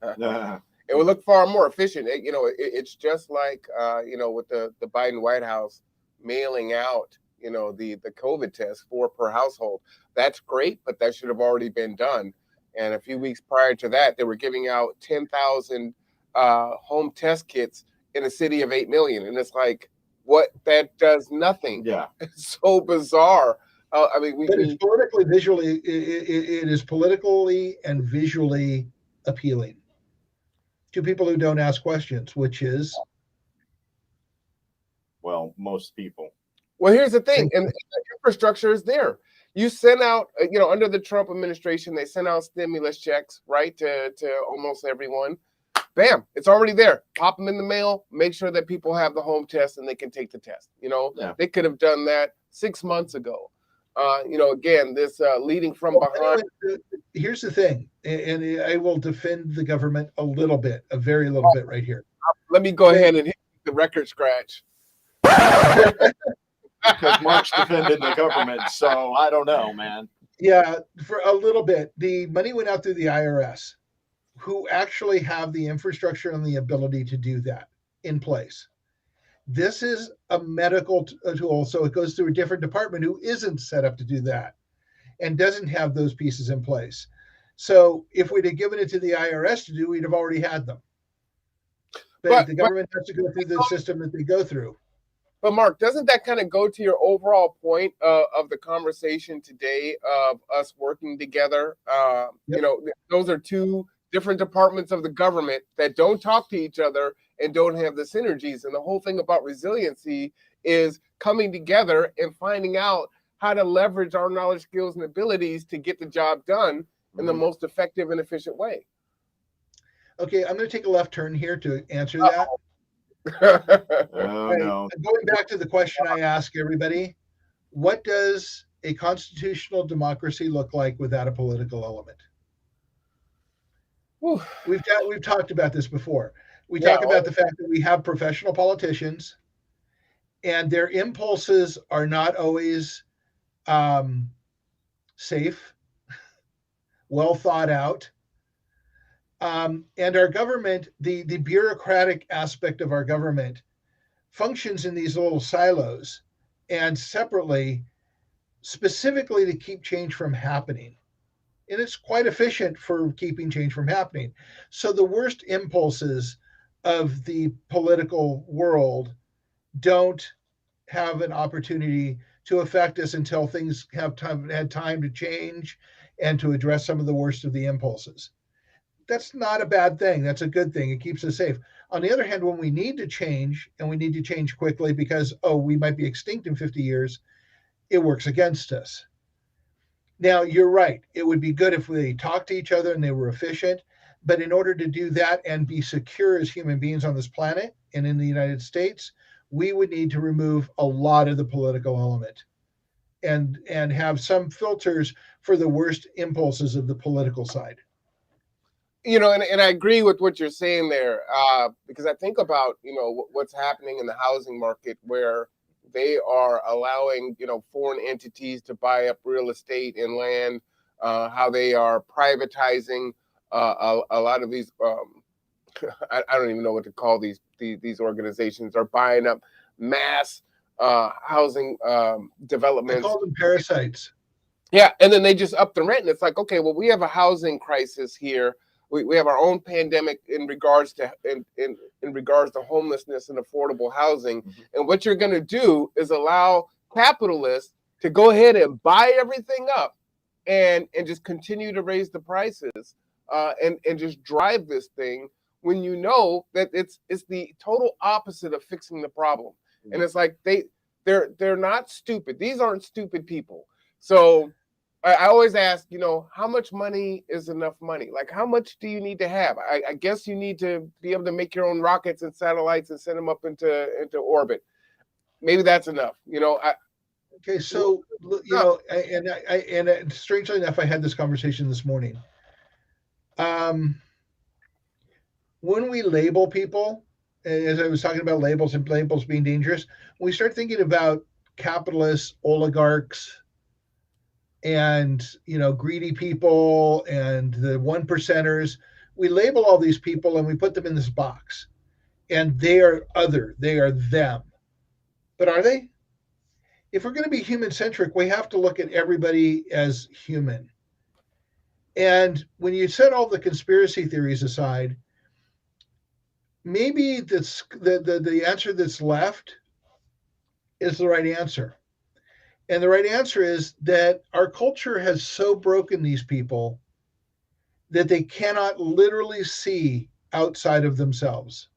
It would look far more efficient. It's just like with the Biden White House mailing out the COVID test per household. That's great, but that should have already been done. And a few weeks prior to that, they were giving out 10,000 home test kits in a city of 8 million, and it's like, what? That does nothing.
Yeah,
it's so bizarre.
It's politically, visually, it is politically and visually appealing to people who don't ask questions, which is,
well, most people.
Well, here's the thing, and the infrastructure is there. You sent out, under the Trump administration, they sent out stimulus checks, right, to almost everyone. Bam, it's already there. Pop them in the mail. Make sure that people have the home test and they can take the test. They could have done that 6 months ago. Again, this leading from behind.
Here's the thing, and I will defend the government a little bit, a very little bit right here.
Let me go ahead and hit the record scratch.
Because Mark's defending the government, so I don't know, man.
Yeah, for a little bit. The money went out through the IRS, who actually have the infrastructure and the ability to do that in place. This is a medical tool, so it goes through a different department who isn't set up to do that and doesn't have those pieces in place. So if we'd have given it to the IRS to do, we'd have already had them. But the government has to go through the system that they go through.
But Mark, doesn't that kind of go to your overall point of the conversation today of us working together? Yep. Those are two different departments of the government that don't talk to each other and don't have the synergies. And the whole thing about resiliency is coming together and finding out how to leverage our knowledge, skills, and abilities to get the job done in the most effective and efficient way.
Okay, I'm going to take a left turn here to answer that.
Oh, no.
Going back to the question I ask everybody, what does a constitutional democracy look like without a political element?
Whew.
We've talked about this before. We
Yeah,
talk about the fact that we have professional politicians, and their impulses are not always safe, well thought out. And our government, the bureaucratic aspect of our government, functions in these little silos and separately, specifically to keep change from happening. And it's quite efficient for keeping change from happening. So the worst impulses of the political world don't have an opportunity to affect us until things have had time to change and to address some of the worst of the impulses. That's not a bad thing. That's a good thing. It keeps us safe. On the other hand, when we need to change, and we need to change quickly because, oh, we might be extinct in 50 years, it works against us. Now, you're right. It would be good if they talked to each other and they were efficient. But in order to do that and be secure as human beings on this planet and in the United States, we would need to remove a lot of the political element and have some filters for the worst impulses of the political side.
You know, and I agree with what you're saying there, because I think about, you know, what's happening in the housing market where they are allowing, you know, foreign entities to buy up real estate and land, how they are privatizing a lot of these, I don't even know what to call these organizations, are buying up mass housing developments.
I call them parasites.
Yeah, and then they just up the rent, and it's like, okay, well, we have a housing crisis here. We have our own pandemic in regards to in regards to homelessness and affordable housing. Mm-hmm. And what you're going to do is allow capitalists to go ahead and buy everything up and just continue to raise the prices and just drive this thing when you know that it's the total opposite of fixing the problem. Mm-hmm. And it's like they're not stupid. These aren't stupid people. So I always ask, you know, how much money is enough money? Like, how much do you need to have? I guess you need to be able to make your own rockets and satellites and send them up into orbit. Maybe that's enough, you know.
Okay, so you know, and strangely enough, I had this conversation this morning. When we label people, as I was talking about labels and labels being dangerous, when we start thinking about capitalists, oligarchs, and, you know, greedy people and the 1%ers, we label all these people and we put them in this box, and they are other, they are them. But are they? If we're going to be human centric, we have to look at everybody as human. And when you set all the conspiracy theories aside, maybe the answer that's left is the right answer. And the right answer is that our culture has so broken these people that they cannot literally see outside of themselves.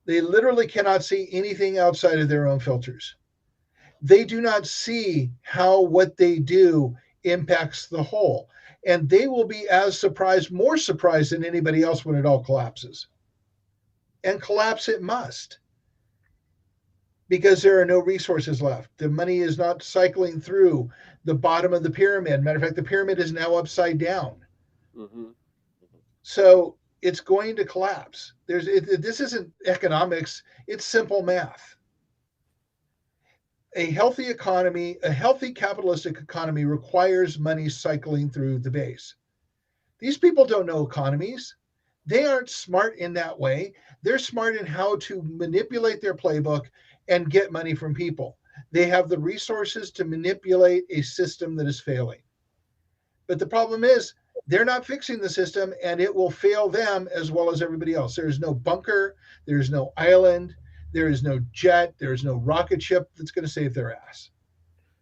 They literally cannot see anything outside of their own filters. They do not see how what they do impacts the whole. And they will be as surprised, more surprised than anybody else when it all collapses. And collapse it must, because there are no resources left. The money is not cycling through the bottom of the pyramid. Matter of fact, the pyramid is now upside down. Mm-hmm. So it's going to collapse. This isn't economics. It's simple math. A healthy economy, a healthy capitalistic economy requires money cycling through the base. These people don't know economies. They aren't smart in that way. They're smart in how to manipulate their playbook and get money from people. They have the resources to manipulate a system that is failing. But the problem is they're not fixing the system, and it will fail them as well as everybody else. There is no bunker. There is no island. There is no jet. There is no rocket ship that's going to save their ass.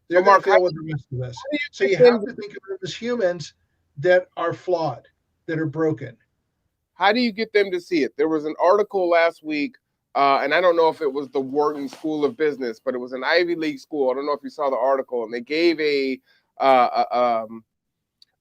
They're going to fail with the rest of us. So you have to think of them as humans that are flawed, that are broken.
How do you get them to see it? There was an article last week, and I don't know if it was the Wharton School of Business, but it was an Ivy League school. I don't know if you saw the article, and they gave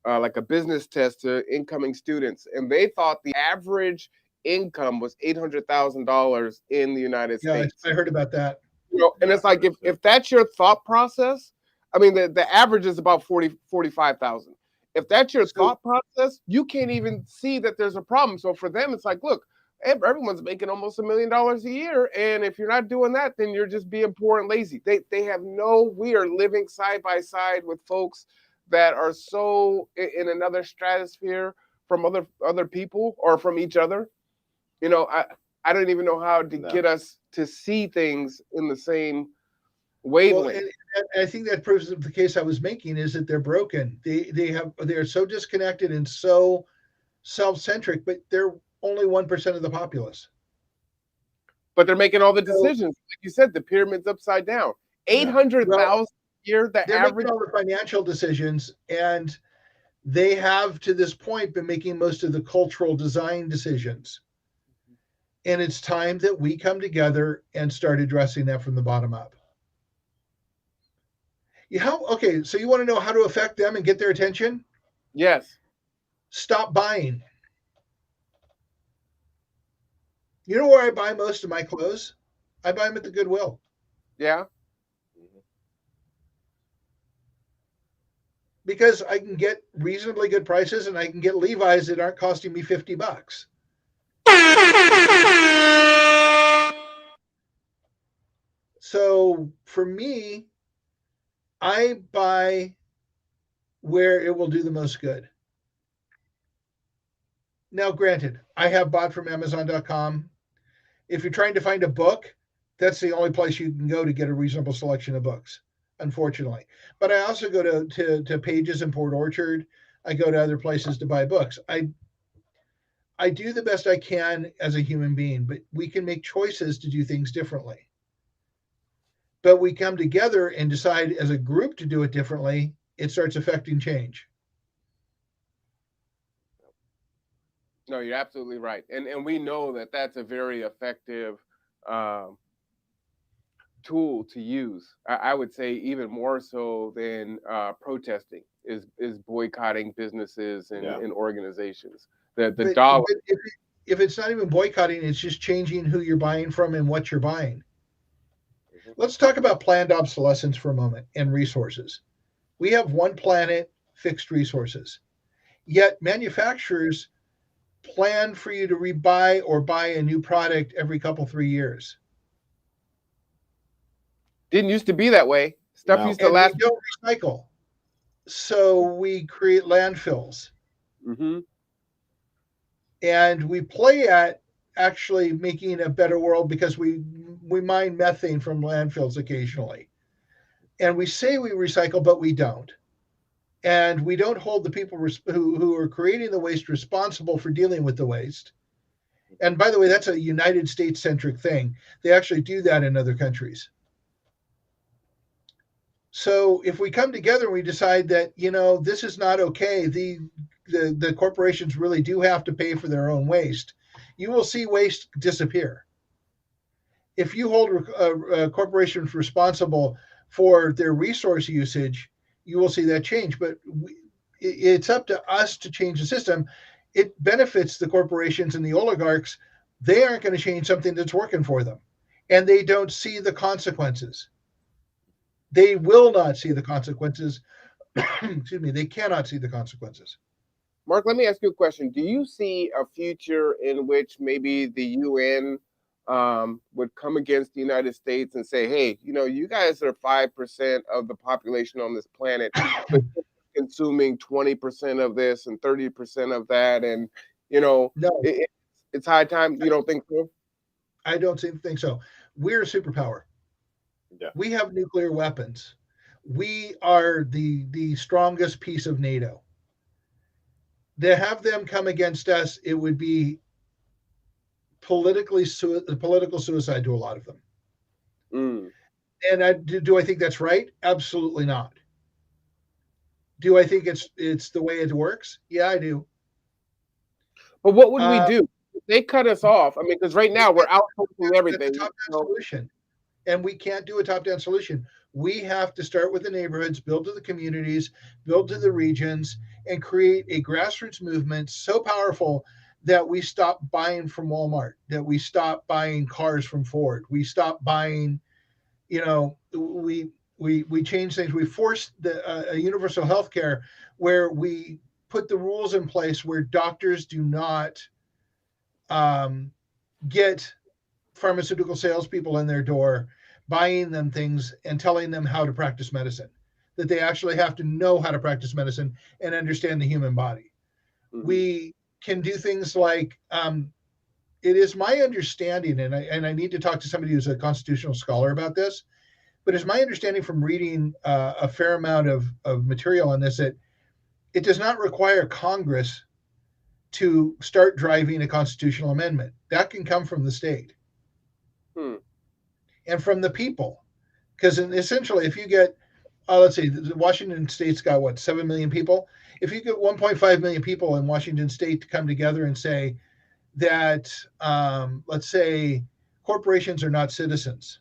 like a business test to incoming students, and they thought the average income was $800,000 in the United States.
Yeah, I heard about that.
You know, and it's like if that's your thought process, I mean, the average is about 45,000. If that's your
So,
thought process, you can't even see that there's a problem. So for them, it's like, look, everyone's making almost $1 million a year. And if you're not doing that, then you're just being poor and lazy. They have we are living side by side with folks that are so in another stratosphere from other people or from each other. You know, I don't even know how to get us to see things in the same wavelength.
Well, and I think that proves the case I was making is that they're broken. They're so disconnected and so self-centric, but they're only 1% of the populace.
But they're making all the decisions. Like you said, the pyramid's upside down. 800,000 a year, the
they're
average.
making all the financial decisions, and they have to this point been making most of the cultural design decisions. And it's time that we come together and start addressing that from the bottom up. Okay, so you want to know how to affect them and get their attention?
Yes.
Stop buying. You know where I buy most of my clothes? I buy them at the Goodwill.
Yeah.
Because I can get reasonably good prices and I can get Levi's that aren't costing me $50. So for me, I buy where it will do the most good. Now, granted, I have bought from Amazon.com. If you're trying to find a book, that's the only place you can go to get a reasonable selection of books, unfortunately. But I also go to Pages in Port Orchard. I go to other places to buy books. I do the best I can as a human being, but we can make choices to do things differently. But we come together and decide as a group to do it differently, it starts affecting change.
No, you're absolutely right. And we know that that's a very effective tool to use. I would say even more so than protesting is boycotting businesses and organizations. The dollar.
But if it's not even boycotting, it's just changing who you're buying from and what you're buying. Let's talk about planned obsolescence for a moment and resources. We have one planet, fixed resources. Yet manufacturers plan for you to rebuy or buy a new product every couple, 3 years.
Didn't used to be that way. Stuff used to
and
last.
We don't recycle. So we create landfills.
Mm-hmm.
And we play at actually making a better world because we mine methane from landfills occasionally. And we say we recycle, but we don't. And we don't hold the people who are creating the waste responsible for dealing with the waste. And by the way, that's a United States centric thing. They actually do that in other countries. So if we come together and we decide that, this is not okay, the corporations really do have to pay for their own waste, you will see waste disappear. If you hold corporations responsible for their resource usage, you will see that change. But it's up to us to change the system. It benefits the corporations and the oligarchs. They aren't going to change something that's working for them. And they don't see the consequences. They will not see the consequences. Excuse me, they cannot see the consequences.
Mark, let me ask you a question. Do you see a future in which maybe the UN would come against the United States and say, hey, you guys are 5% of the population on this planet, but consuming 20% of this and 30% of that, and
no,
it's high time. You don't think so?
I don't think so. We're a superpower. Yeah. We have nuclear weapons. We are the strongest piece of NATO. To have them come against us, it would be political suicide to a lot of them.
Mm.
And do I think that's right? Absolutely not. Do I think it's the way it works? Yeah, I do.
But what would we do? They cut us off. I mean, because right now we're outsourcing everything.
That's a top-down solution. And we can't do a top-down solution. We have to start with the neighborhoods, build to the communities, build to the regions, and create a grassroots movement so powerful that we stop buying from Walmart, that we stop buying cars from Ford, we stop buying, We changed things. We forced a universal health care where we put the rules in place where doctors do not get pharmaceutical salespeople in their door buying them things and telling them how to practice medicine, that they actually have to know how to practice medicine and understand the human body. Mm-hmm. We can do things like it is my understanding, and I need to talk to somebody who's a constitutional scholar about this, but it's my understanding from reading a fair amount of material on this that it does not require Congress to start driving a constitutional amendment. That can come from the state and from the people. Because essentially, if you get, let's see, Washington State's got what, 7 million people? If you get 1.5 million people in Washington State to come together and say that, let's say, corporations are not citizens,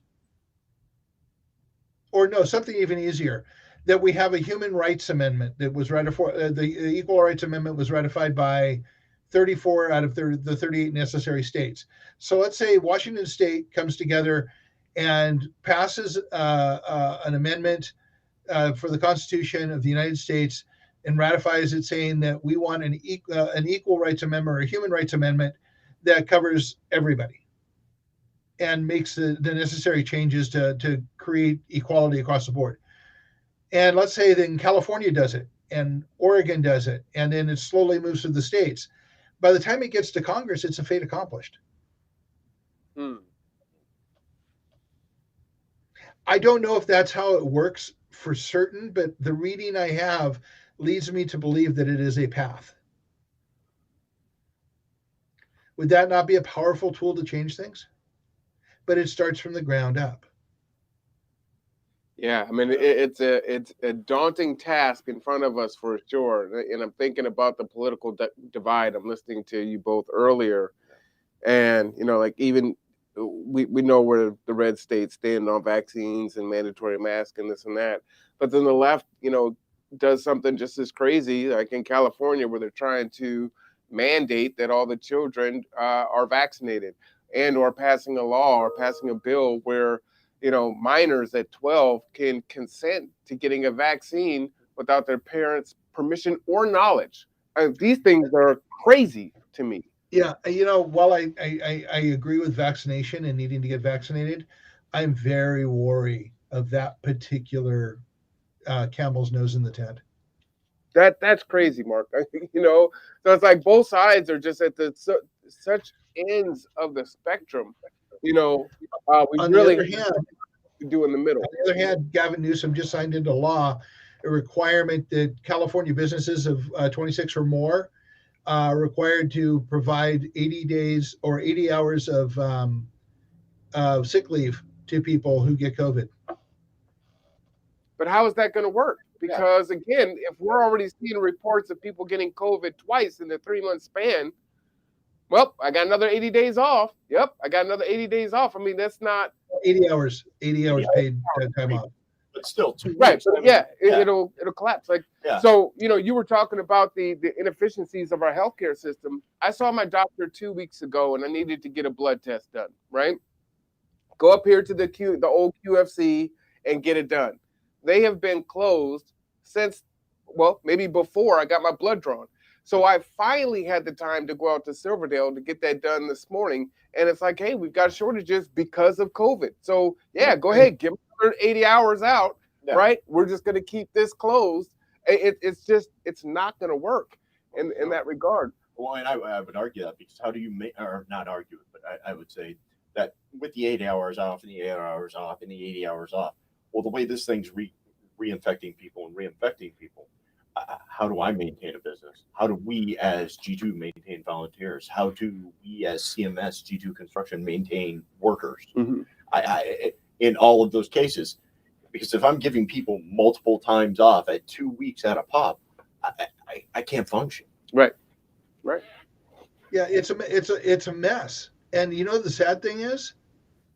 or no, something even easier, that we have a human rights amendment that was ratified, the Equal Rights Amendment was ratified by 34 out of the 38 necessary states. So let's say Washington State comes together and passes an amendment for the Constitution of the United States and ratifies it, saying that we want an equal rights amendment or a human rights amendment that covers everybody and makes the necessary changes to create equality across the board. And let's say then California does it and Oregon does it, and then it slowly moves through the states. By the time it gets to Congress, it's a fait accomplished. I don't know if that's how it works for certain, but the reading I have leads me to believe that it is a path. Would that not be a powerful tool to change things? But it starts from the ground up.
Yeah, I mean, it's a daunting task in front of us for sure. And I'm thinking about the political divide. I'm listening to you both earlier, and like even we know where the red states stand on vaccines and mandatory masks and this and that, but then the left, does something just as crazy, like in California, where they're trying to mandate that all the children are vaccinated, and or passing a law or passing a bill where minors at 12 can consent to getting a vaccine without their parents' permission or knowledge. These things are crazy to me.
Yeah, while I agree with vaccination and needing to get vaccinated, I'm very wary of that particular camel's nose in the tent.
That's crazy, Mark. So it's like both sides are just at such ends of the spectrum. We
on
really
the other hand,
do in the middle.
On the other hand, Gavin Newsom just signed into law a requirement that California businesses of 26 or more are required to provide 80 days or 80 hours of sick leave to people who get COVID.
But how is that going to work? Because again, if we're already seeing reports of people getting COVID twice in the 3-month span, well, I got another 80 days off. Yep, I got another 80 days off. I mean, that's not
80 hours paid time off.
But still, 2 weeks.
Right. But it'll collapse. So, you were talking about the inefficiencies of our healthcare system. I saw my doctor 2 weeks ago, and I needed to get a blood test done. Right. Go up here to the old QFC and get it done. They have been closed since, maybe before I got my blood drawn. So I finally had the time to go out to Silverdale to get that done this morning. And it's like, hey, we've got shortages because of COVID. So, go ahead, give them 80 hours out, right? We're just going to keep this closed. It's not going to work in that regard.
Well, and I would argue that, because how do you make, or not argue it, but I would say that with the 8 hours off and the 8 hours off and the 80 hours off, well, the way this thing's reinfecting people and reinfecting people, how do I maintain a business? How do we as G2 maintain volunteers? How do we as CMS G2 Construction maintain workers?
Mm-hmm.
I in all of those cases, because if I'm giving people multiple times off at 2 weeks at a pop, I can't function.
Right.
Yeah, it's a mess. And the sad thing is,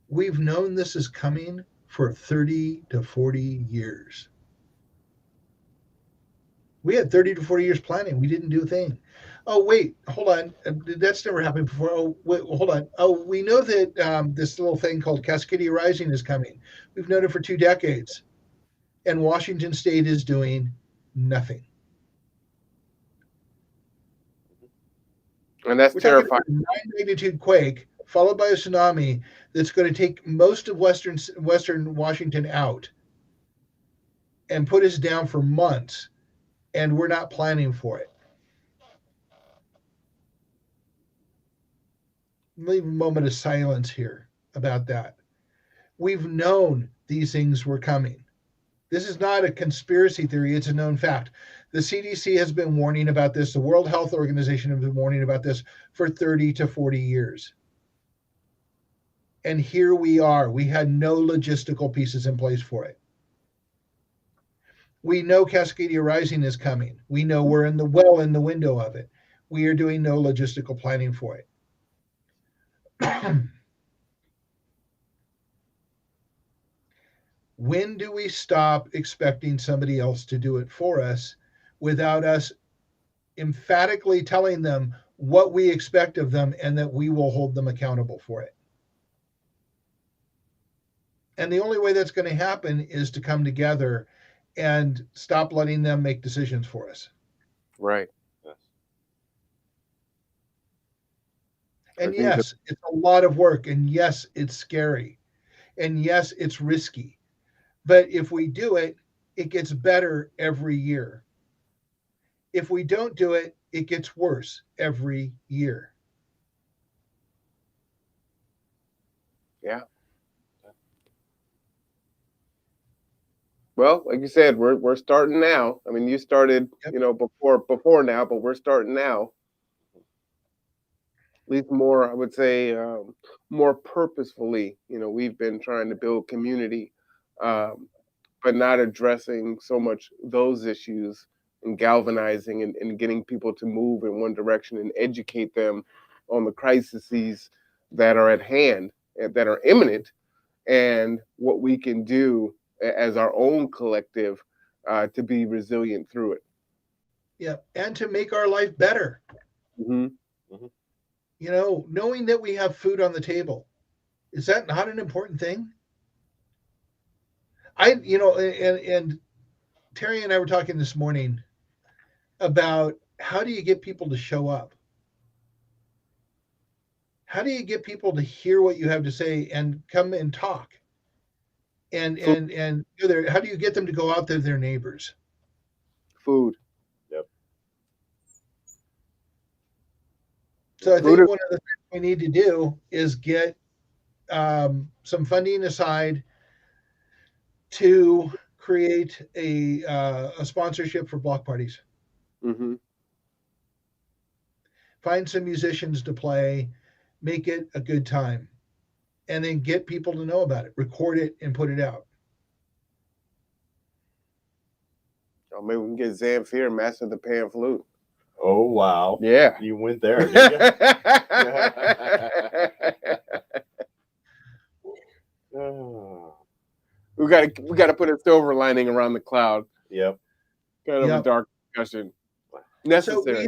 we've known this is coming for 30 to 40 years. We had 30 to 40 years planning. We didn't do a thing. Oh, wait, hold on. That's never happened before. Oh, wait, hold on. Oh, we know that this little thing called Cascadia Rising is coming. We've known it for 2 decades. and Washington State is doing nothing.
And that's
We're talking
terrifying.
about a 9 magnitude quake followed by a tsunami that's going to take most of Western Washington out and put us down for months, and we're not planning for it. Leave a moment of silence here about that. We've known these things were coming. This is not a conspiracy theory, it's a known fact. The CDC has been warning about this. The World Health Organization has been warning about this for 30 to 40 years. And here we are. We had no logistical pieces in place for it. We know Cascadia Rising is coming. We know we're in the window of it. We are doing no logistical planning for it. When do we stop expecting somebody else to do it for us without us emphatically telling them what we expect of them and that we will hold them accountable for it? And the only way that's going to happen is to come together and stop letting them make decisions for us.
Right.
Yes.
And yes, it's a lot of work. And yes, it's scary. And yes, it's risky. But if we do it, it gets better every year. If we don't do it, it gets worse every year.
Yeah. Well, like you said, we're starting now. I mean, you started,
Yep.
before now, but we're starting now. At least more, I would say, more purposefully. We've been trying to build community, but not addressing so much those issues and galvanizing and getting people to move in one direction and educate them on the crises that are at hand, that are imminent, and what we can do as our own collective to be resilient through it.
Yeah, and to make our life better.
Mm-hmm.
Knowing that we have food on the table, is that not an important thing? And Terry and I were talking this morning about how do you get people to show up? How do you get people to hear what you have to say and come and talk? And how do you get them to go out to their neighbors?
Food.
Yep.
So I think one of the things we need to do is get some funding aside to create a sponsorship for block parties.
Mm-hmm.
Find some musicians to play, make it a good time, and then get people to know about it, record it, and put it out.
Oh, maybe we can get Zamf here, master the pan flute.
Oh, wow.
Yeah.
You went there, didn't you?
We got to put a silver lining around the cloud.
Yep.
Kind of a dark discussion. Necessary.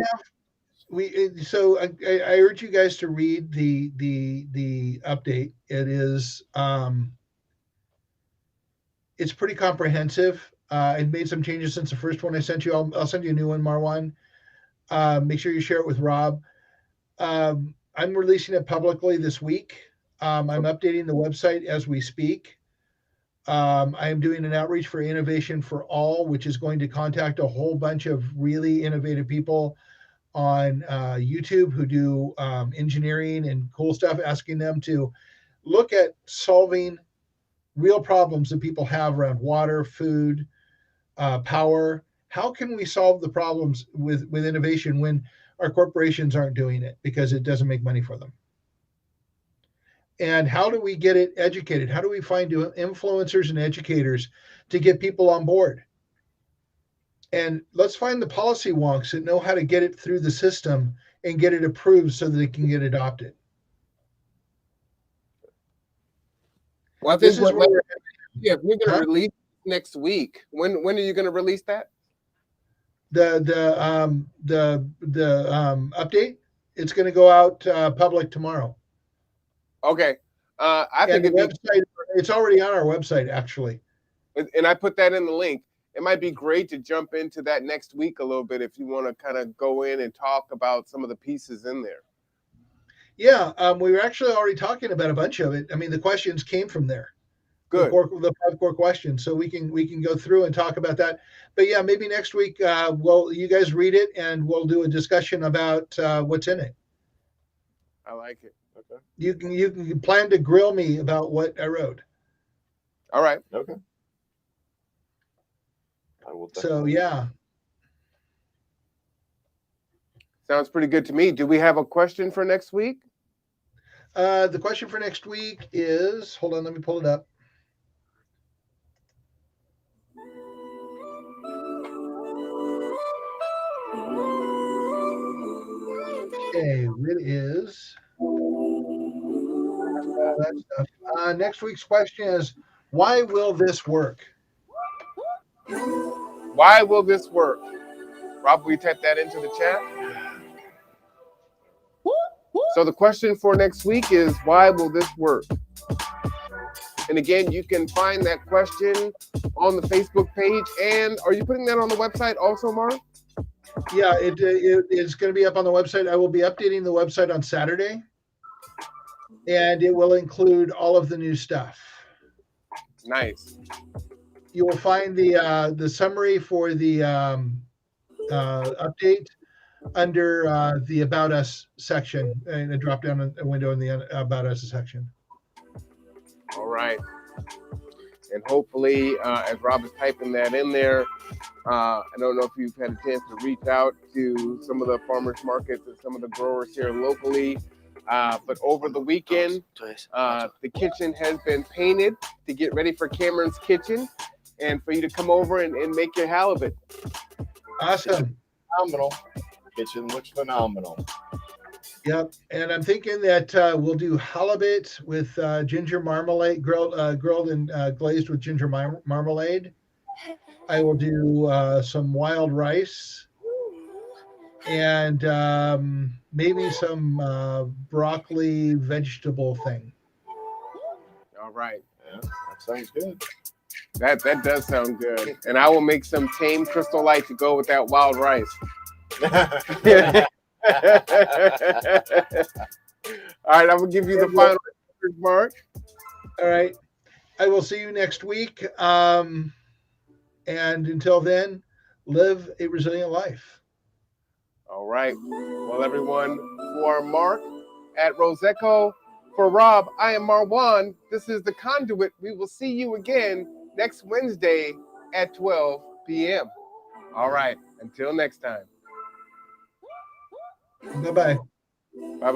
So I urge you guys to read the update. It is it's pretty comprehensive. I made some changes since the first one I sent you. I'll send you a new one, Marwan. Make sure you share it with Rob. I'm releasing it publicly this week. I'm updating the website as we speak. I am doing an outreach for Innovation for All, which is going to contact a whole bunch of really innovative people on YouTube who do engineering and cool stuff, asking them to look at solving real problems that people have around water, food, power. How can we solve the problems with innovation when our corporations aren't doing it because it doesn't make money for them? And how do we get it educated? How do we find influencers and educators to get people on board? And let's find the policy wonks that know how to get it through the system and get it approved so that it can get adopted.
Well, I think if you're going to release next week, when are you going to release that?
The update, it's going to go out public tomorrow.
Okay. I think
the website, it's already on our website, actually.
And I put that in the link. It might be great to jump into that next week a little bit if you want to kind of go in and talk about some of the pieces in there.
Yeah, we were actually already talking about a bunch of it. I mean, the questions came from there.
Good.
The 5 core questions, so we can go through and talk about that. But yeah, maybe next week, you guys read it and we'll do a discussion about what's in it.
I like it. Okay.
You can plan to grill me about what I wrote.
All right.
Okay. I will.
So yeah.
Sounds pretty good to me. Do we have a question for next week?
The question for next week is, hold on, let me pull it up. Okay, it is. That stuff. Next week's question is, why will this work?
Why will this work? Rob, will you type that into the chat? So the question for next week is, why will this work? And again, you can find that question on the Facebook page. And are you putting that on the website also, Mark?
Yeah, it is going to be up on the website. I will be updating the website on Saturday, and it will include all of the new stuff.
Nice.
You will find the summary for the update under the About Us section, in a drop-down window in the About Us section.
All right. And hopefully, as Rob is typing that in there, I don't know if you've had a chance to reach out to some of the farmers markets and some of the growers here locally. But over the weekend, the kitchen has been painted to get ready for Cameron's kitchen and for you to come over and make your halibut.
Awesome.
Phenomenal. Kitchen looks phenomenal.
Yep. And I'm thinking that we'll do halibut with ginger marmalade, grilled and glazed with ginger marmalade. I will do some wild rice and maybe some broccoli vegetable thing.
All right.
Yeah, that sounds good.
That does sound good. And I will make some tame Crystal Light to go with that wild rice. All right, I'm going to give you the final Mark.
All right. I will see you next week. And until then, live a resilient life.
All right. Well, everyone, for Mark at Roseco, for Rob, I am Marwan. This is The Conduit. We will see you again next Wednesday at 12 p.m. All right. Until next time.
Bye-bye.
Bye-bye.